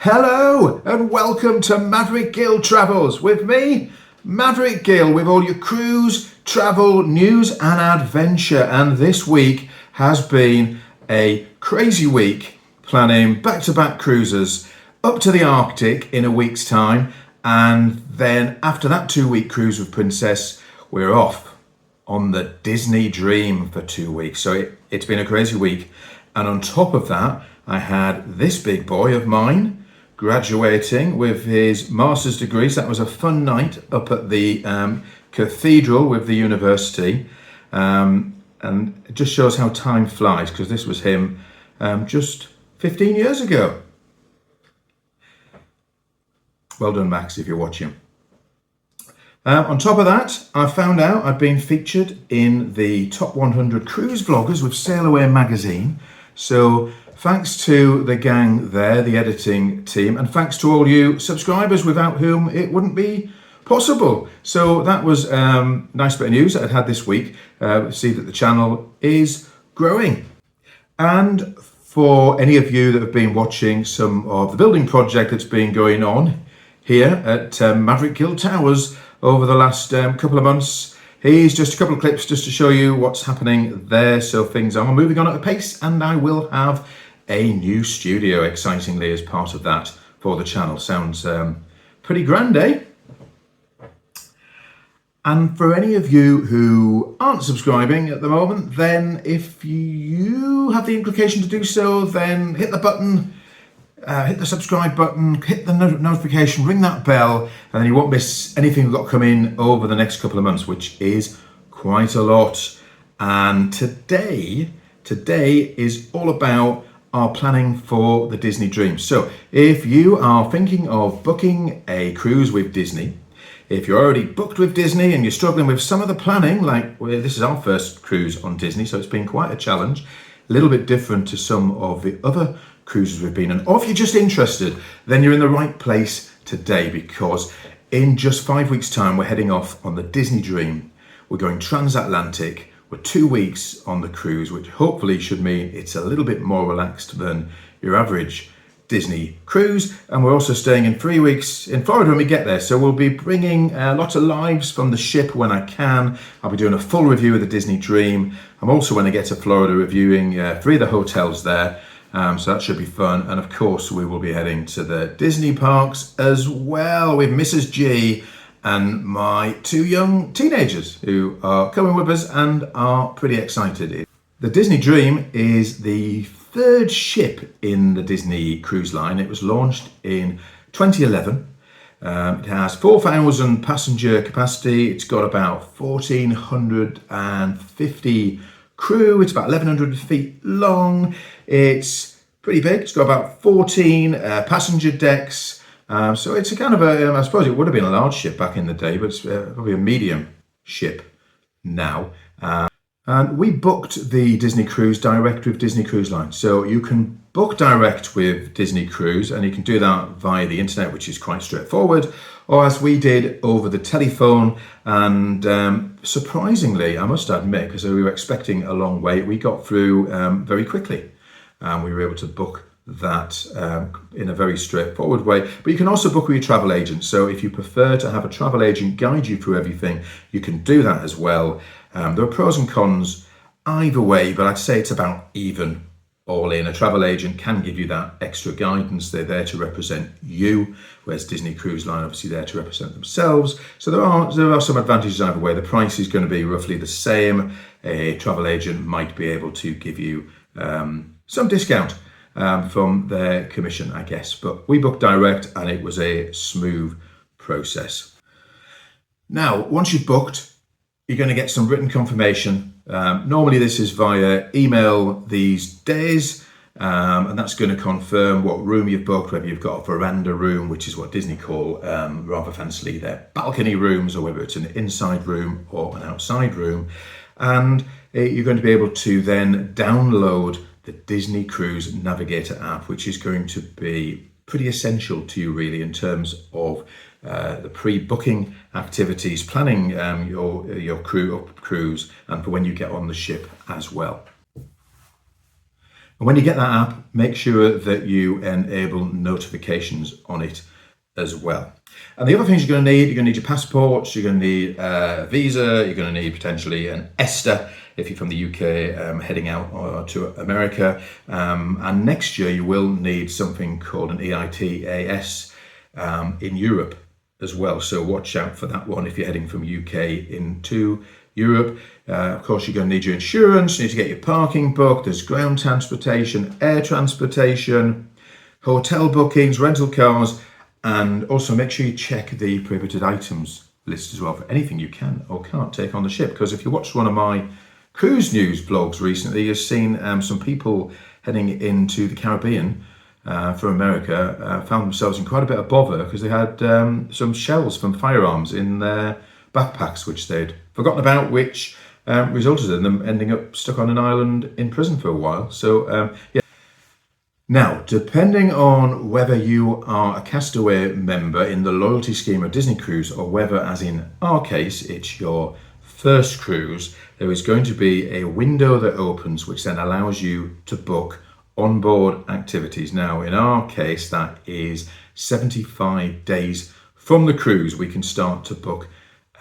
Hello and welcome to Maverick Gill Travels with me, Maverick Gill, with all your cruise, travel, news and adventure. And this week has been a crazy week planning back-to-back cruises up to the Arctic in a week's time. And then after that 2-week cruise with Princess, we're off on the Disney Dream for 2 weeks. So it's been a crazy week. And on top of that, I had this big boy of mine graduating with his master's degree. So that was a fun night up at the cathedral with the university. And it just shows how time flies, because this was him just 15 years ago. Well done, Max, if you're watching. On top of that, I found out I'd been featured in the top 100 cruise vloggers with Sail Away magazine. So thanks to the gang there, the editing team, and thanks to all you subscribers without whom it wouldn't be possible. So that was a nice bit of news that I'd had this week. See that the channel is growing. And for any of you that have been watching some of the building project that's been going on here at Maverick Gill Towers over the last couple of months, here's just a couple of clips just to show you what's happening there. So things are moving on at a pace, and I will have a new studio, excitingly, as part of that for the channel. Sounds pretty grand, eh? And for any of you who aren't subscribing at the moment, then if you have the inclination to do so, then hit the button, hit the subscribe button, hit the notification, ring that bell, and then you won't miss anything we've got coming over the next couple of months, which is quite a lot. And today is all about our planning for the Disney Dream. So if you are thinking of booking a cruise with Disney, if you're already booked with Disney and you're struggling with some of the planning, like this is our first cruise on Disney, so it's been quite a challenge, a little bit different to some of the other cruises we've been on. Or if you're just interested, then you're in the right place today, because in just 5 weeks' time, we're heading off on the Disney Dream. We're going transatlantic. We're 2 weeks on the cruise, which hopefully should mean it's a little bit more relaxed than your average Disney cruise. And we're also staying in 3 weeks in Florida when we get there. So we'll be bringing lots of lives from the ship when I can. I'll be doing a full review of the Disney Dream. I'm also, when I get to Florida, reviewing 3 of the hotels there. So that should be fun. And of course, we will be heading to the Disney parks as well with Mrs. G and my 2 young teenagers who are coming with us and are pretty excited. The Disney Dream is the 3rd ship in the Disney Cruise Line. It was launched in 2011. It has 4,000 passenger capacity. It's got about 1,450 crew. It's about 1,100 feet long. It's pretty big. It's got about 14 passenger decks. So it's a kind of a, I suppose it would have been a large ship back in the day, but it's probably a medium ship now. And we booked the Disney Cruise direct with Disney Cruiseline. So you can book direct with Disney Cruise, and you can do that via the internet, which is quite straightforward, or as we did over the telephone. And surprisingly, I must admit, because we were expecting a long wait, we got through very quickly. We were able to book that in a very straightforward way. But you can also book with your travel agent. So if you prefer to have a travel agent guide you through everything, you can do that as well. There are pros and cons either way, but I'd say it's about even all in. A travel agent can give you that extra guidance. They're there to represent you, whereas Disney Cruise Line obviously there to represent themselves. So there are some advantages either way. The price is going to be roughly the same. A travel agent might be able to give you some discount from their commission, I guess. But we booked direct and it was a smooth process. Now, once you've booked, you're going to get some written confirmation. Normally this is via email these days, and that's going to confirm what room you've booked, whether you've got a veranda room, which is what Disney call rather fancily their balcony rooms, or whether it's an inside room or an outside room. And you're going to be able to then download the Disney Cruise Navigator app, which is going to be pretty essential to you really in terms of the pre-booking activities, planning your cruise, and for when you get on the ship as well. And when you get that app, make sure that you enable notifications on it as well. And the other things you're going to need your passports, you're going to need a visa, you're going to need potentially an ESTA if you're from the UK heading out to America. And next year you will need something called an EITAS in Europe as well. So watch out for that one if you're heading from UK into Europe. Of course, you're going to need your insurance, you need to get your parking booked, there's ground transportation, air transportation, hotel bookings, rental cars, and also make sure you check the prohibited items list as well for anything you can or can't take on the ship. Because if you watched one of my cruise news blogs recently, you've seen some people heading into the Caribbean from America found themselves in quite a bit of bother because they had some shells from firearms in their backpacks which they'd forgotten about, which resulted in them ending up stuck on an island in prison for a while. So yeah. Now, depending on whether you are a Castaway member in the loyalty scheme of Disney Cruise or whether, as in our case, it's your first cruise, there is going to be a window that opens which then allows you to book onboard activities. Now, in our case, that is 75 days from the cruise we can start to book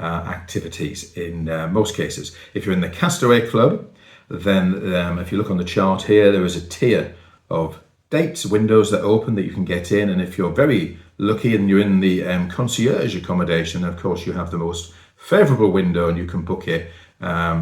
activities in most cases. If you're in the Castaway Club, then if you look on the chart here, there is a tier of dates, windows that open that you can get in. And if you're very lucky and you're in the concierge accommodation, of course, you have the most favourable window and you can book it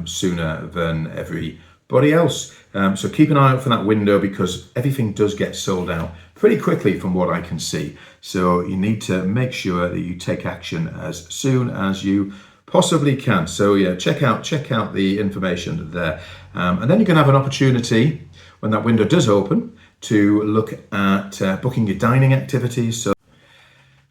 sooner than everybody else. So keep an eye out for that window because everything does get sold out pretty quickly from what I can see. So you need to make sure that you take action as soon as you possibly can. So yeah, check out the information there. And then you can have an opportunity when that window does open to look at booking your dining activities.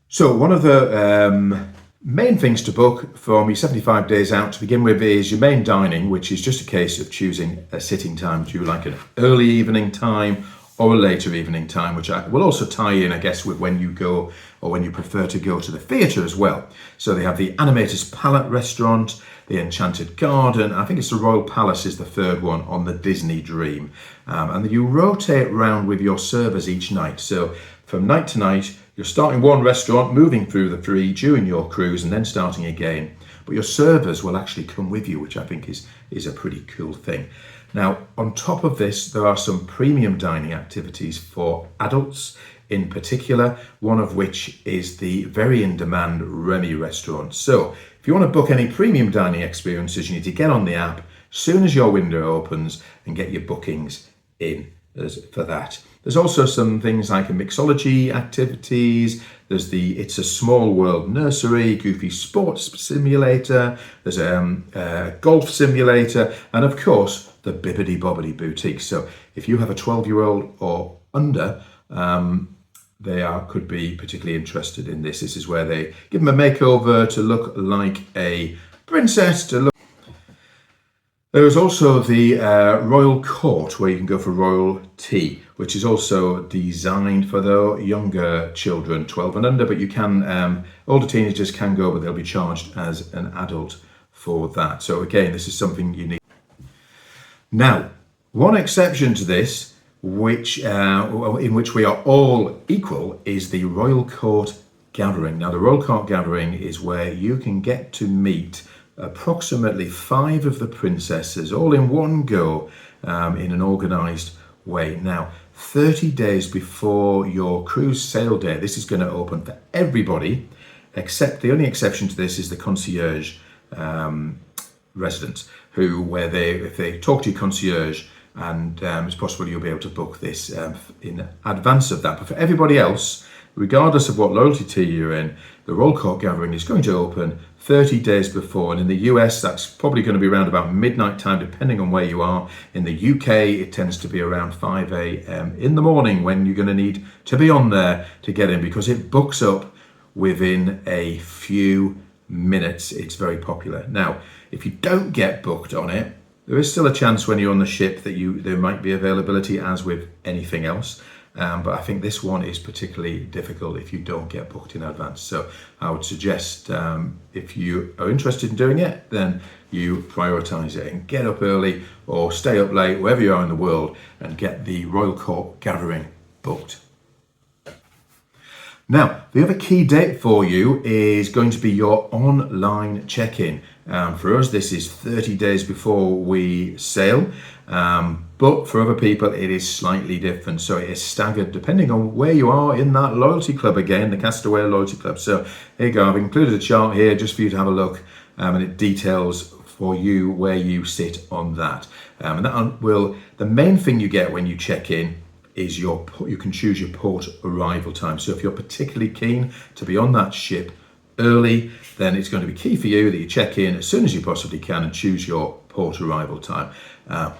So one of the main things to book from your 75 days out to begin with is your main dining, which is just a case of choosing a sitting time. Do you like an early evening time or a later evening time, which will also tie in, I guess, with when you go or when you prefer to go to the theatre as well. So they have the Animator's Palette restaurant, the Enchanted Garden, I think it's the Royal Palace is the third one on the Disney Dream. And you rotate around with your servers each night. So from night to night, you're starting one restaurant, moving through the three during your cruise and then starting again. But your servers will actually come with you, which I think is a pretty cool thing. Now, on top of this, there are some premium dining activities for adults in particular, one of which is the very in-demand Remy restaurant. So if you want to book any premium dining experiences, you need to get on the app as soon as your window opens and get your bookings in for that. There's also some things like a mixology activities. There's the It's a Small World nursery, Goofy Sports Simulator. There's a golf simulator, and of course the Bibbidi Bobbidi Boutique. So if you have a 12-year-old or under, they could be particularly interested in this. This is where they give them a makeover to look like a princess. There is also the Royal Court, where you can go for royal tea, which is also designed for the younger children, 12 and under, but you can, older teenagers can go, but they'll be charged as an adult for that. So again, this is something you need. Now, one exception to this, in which we are all equal, is the Royal Court Gathering. Now, the Royal Court Gathering is where you can get to meet approximately 5 of the princesses all in one go in an organised way. Now, 30 days before your cruise sail day, this is going to open for everybody, except the only exception to this is the concierge residents, if they talk to your concierge, and it's possible you'll be able to book this in advance of that. But for everybody else, regardless of what loyalty tier you're in, the Royal Court Gathering is going to open 30 days before. And in the US, that's probably going to be around about midnight time, depending on where you are. In the UK, it tends to be around 5 a.m. in the morning when you're going to need to be on there to get in, because it books up within a few minutes. It's very popular. Now, if you don't get booked on it, there is still a chance when you're on the ship that there might be availability, as with anything else. but I think this one is particularly difficult if you don't get booked in advance. So I would suggest if you are interested in doing it, then you prioritize it and get up early or stay up late, wherever you are in the world, and get the Royal Court Gathering booked. Now, the other key date for you is going to be your online check-in. For us, this is 30 days before we sail, but for other people, it is slightly different. So it is staggered depending on where you are in that loyalty club again, the Castaway Loyalty Club. So here you go, I've included a chart here just for you to have a look, and it details for you where you sit on that. And that will, the main thing you get when you check in is you can choose your port arrival time. So if you're particularly keen to be on that ship early, then it's going to be key for you that you check in as soon as you possibly can and choose your port arrival time.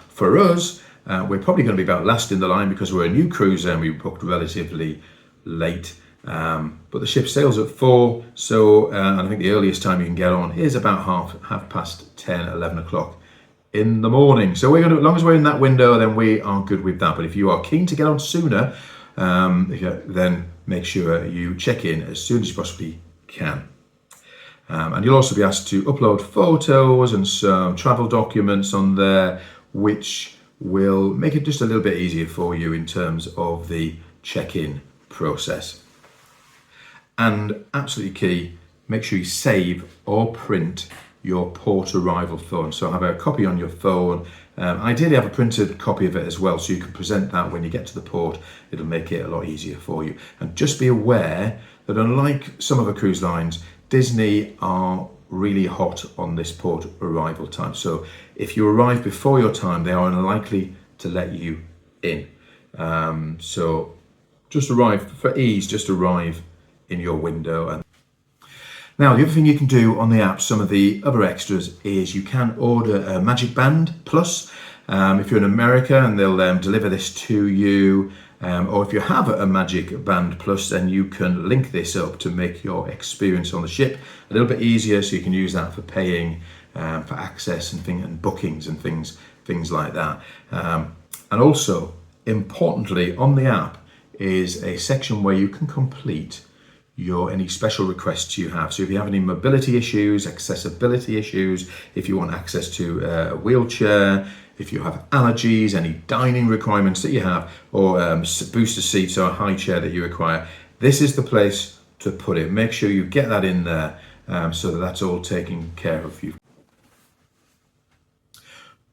For us, we're probably going to be about last in the line because we're a new cruiser and we booked relatively late. But the ship sails at 4, so and I think the earliest time you can get on is about half past 10, 11 o'clock in the morning. So we're going to, as long as we're in that window, then we are good with that. But if you are keen to get on sooner, then make sure you check in as soon as you possibly can. And you'll also be asked to upload photos and some travel documents on there, which will make it just a little bit easier for you in terms of the check-in process. And absolutely key, make sure you save or print your port arrival phone. So have a copy on your phone. Ideally have a printed copy of it as well, so you can present that when you get to the port. It'll make it a lot easier for you. And just be aware that unlike some other cruise lines, Disney are really hot on this port arrival time. So if you arrive before your time, they are unlikely to let you in. So just arrive, for ease, just arrive in your window. And now, the other thing you can do on the app, some of the other extras, is you can order a Magic Band Plus if you're in America, and they'll deliver this to you. Or if you have a Magic Band Plus, then you can link this up to make your experience on the ship a little bit easier, so you can use that for paying for access and bookings and things like that. And also, importantly, on the app is a section where you can complete any special requests you have. So if you have any mobility issues, accessibility issues, if you want access to a wheelchair, if you have allergies, any dining requirements that you have, or booster seats or a high chair that you require, this is the place to put it. Make sure you get that in there so that that's all taken care of you.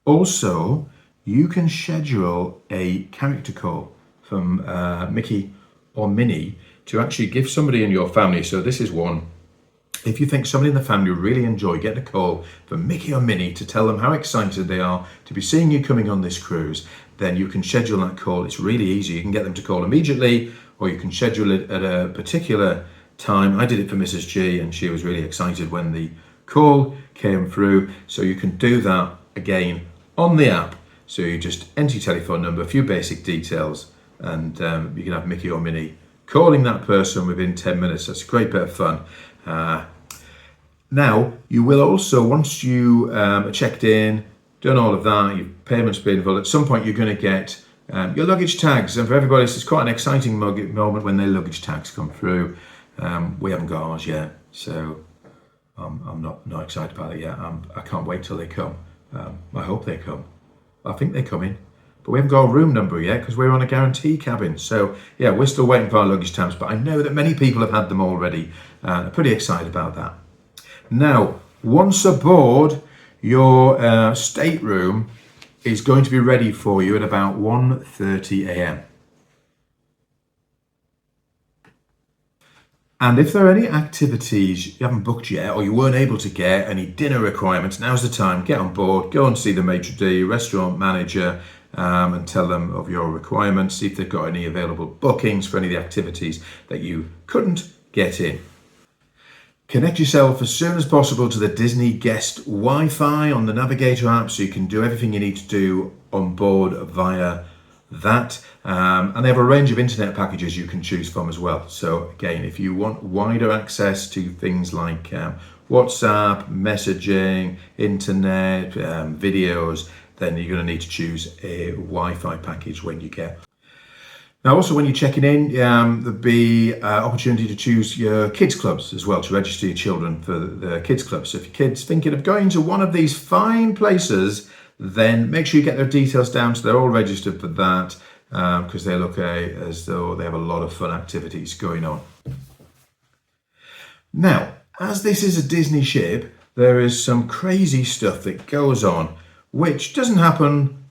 Also, you can schedule a character call from Mickey or Minnie to actually give somebody in your family. So this is one. If you think somebody in the family will really enjoy getting a call from Mickey or Minnie to tell them how excited they are to be seeing you coming on this cruise, then you can schedule that call. It's really easy. You can get them to call immediately, or you can schedule it at a particular time. I did it for Mrs. G, and she was really excited when the call came through. So you can do that again on the app. So you just enter your telephone number, a few basic details, and you can have Mickey or Minnie calling that person within 10 minutes. That's a great bit of fun. Now, you will also, once you are checked in, done all of that, your payment's been involved, at some point you're going to get your luggage tags. And for everybody, it's quite an exciting moment when their luggage tags come through. We haven't got ours yet, so I'm not excited about it yet. I can't wait till they come. I hope they come. I think they're coming. But we haven't got a room number yet because we're on a guarantee cabin. So yeah, we're still waiting for our luggage tags, but I know that many people have had them already. I'm pretty excited about that. Now, once aboard, your stateroom is going to be ready for you at about 1:30 a.m. And if there are any activities you haven't booked yet, or you weren't able to get any dinner requirements, now's the time. Get on board, go and see the maitre d', restaurant manager, and tell them of your requirements. See if they've got any available bookings for any of the activities that you couldn't get in. Connect yourself as soon as possible to the Disney Guest Wi-Fi on the Navigator app, so you can do everything you need to do on board via that. And they have a range of internet packages you can choose from as well. So again, if you want wider access to things like WhatsApp, messaging, internet, videos, then you're going to need to choose a Wi-Fi package when you get. Now, also when you're checking in, there'll be opportunity to choose your kids clubs as well, to register your children for the kids club. So if your kid's thinking of going to one of these fine places, then make sure you get their details down so they're all registered for that, because they look as though they have a lot of fun activities going on. Now, as this is a Disney ship, there is some crazy stuff that goes on, which doesn't happen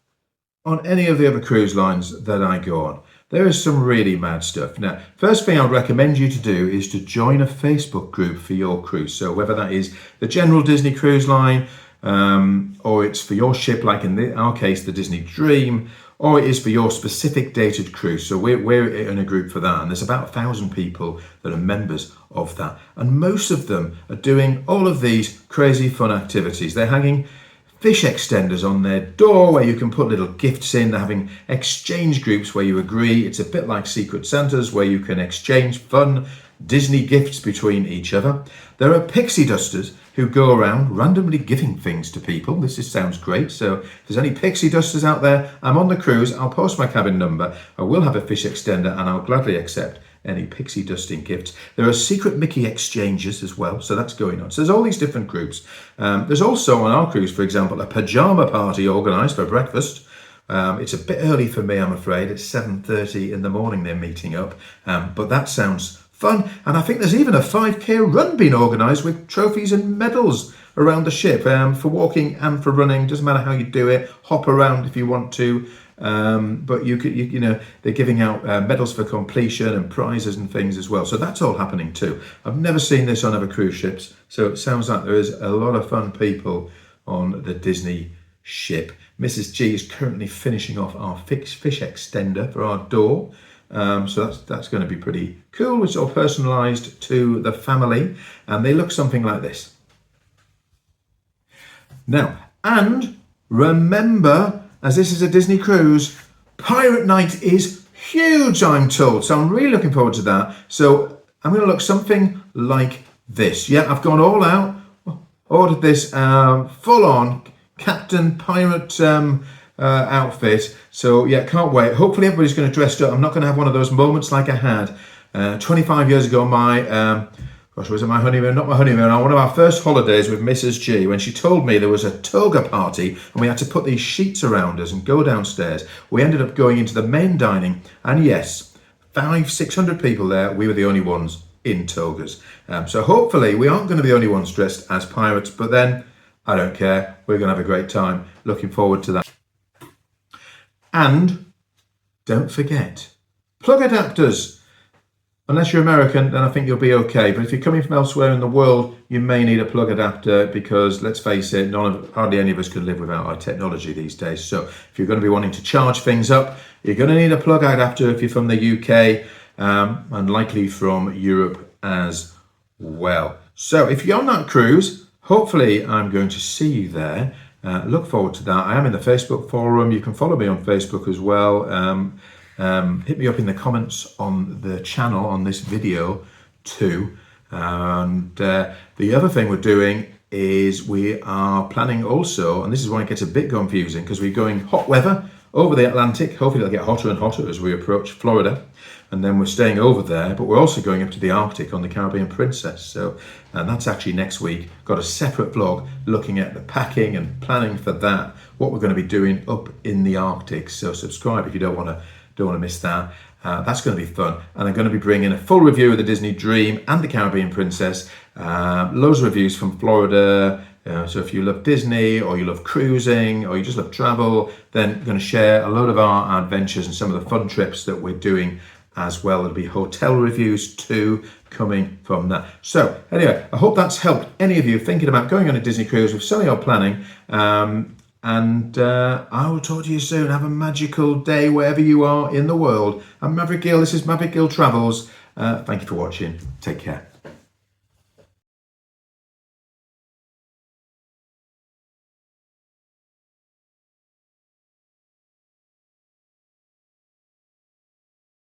on any of the other cruise lines that I go on. There is some really mad stuff. Now, first thing I'd recommend you to do is to join a Facebook group for your cruise. So whether that is the general Disney Cruise Line, or it's for your ship, like in our case, the Disney Dream, or it is for your specific dated cruise. So we're in a group for that, and there's about 1,000 people that are members of that. And most of them are doing all of these crazy fun activities. They're hanging fish extenders on their door where you can put little gifts in. They're having exchange groups where you agree. It's a bit like Secret Santas where you can exchange fun Disney gifts between each other. There are pixie dusters who go around randomly giving things to people. This sounds great. So if there's any pixie dusters out there, I'm on the cruise. I'll post my cabin number. I will have a fish extender and I'll gladly accept any pixie dusting gifts. There are secret Mickey exchanges as well, so that's going on. So there's all these different groups. There's also on our cruise, for example, a pajama party organised for breakfast. It's a bit early for me, I'm afraid. It's 7:30 in the morning they're meeting up, but that sounds fun. And I think there's even a 5K run being organised with trophies and medals around the ship, for walking and for running. Doesn't matter how you do it. Hop around if you want to. But you know, they're giving out medals for completion and prizes and things as well. So that's all happening too. I've never seen this on other cruise ships. So it sounds like there is a lot of fun people on the Disney ship. Mrs. G is currently finishing off our fish extender for our door. So that's going to be pretty cool. It's all personalised to the family, and they look something like this. Now, and remember, as this is a Disney cruise, Pirate Night is huge, I'm told. So I'm really looking forward to that. So I'm going to look something like this. Yeah, I've gone all out, ordered this full-on Captain Pirate outfit. So yeah, can't wait. Hopefully everybody's going to dress up. I'm not going to have one of those moments like I had 25 years ago. Was it my honeymoon? Not my honeymoon. On one of our first holidays with Mrs. G, when she told me there was a toga party and we had to put these sheets around us and go downstairs. We ended up going into the main dining, and yes, 500-600 people there. We were the only ones in togas. So hopefully we aren't going to be the only ones dressed as pirates, but then I don't care. We're going to have a great time. Looking forward to that. And don't forget, plug adapters. Unless you're American, then I think you'll be okay. But if you're coming from elsewhere in the world, you may need a plug adapter because, let's face it, hardly any of us could live without our technology these days. So if you're going to be wanting to charge things up, you're going to need a plug adapter if you're from the UK, and likely from Europe as well. So if you're on that cruise, hopefully I'm going to see you there. Look forward to that. I am in the Facebook forum. You can follow me on Facebook as well. Hit me up in the comments on the channel on this video too. And the other thing we're doing is we are planning also, and this is why it gets a bit confusing, because we're going hot weather over the Atlantic. Hopefully it'll get hotter and hotter as we approach Florida, and then we're staying over there, but we're also going up to the Arctic on the Caribbean Princess. So, and that's actually next week. Got a separate vlog looking at the packing and planning for that, what we're going to be doing up in the Arctic. So subscribe if you don't want to miss that. That's going to be fun. And I'm going to be bringing a full review of the Disney Dream and the Caribbean Princess. Loads of reviews from Florida. So if you love Disney, or you love cruising, or you just love travel, then I'm going to share a load of our adventures and some of the fun trips that we're doing as well. There'll be hotel reviews too coming from that. So anyway, I hope that's helped any of you thinking about going on a Disney cruise with some of your planning. And I will talk to you soon. Have a magical day wherever you are in the world. I'm Maverick Gill. This is Maverick Gill Travels. Thank you for watching. Take care.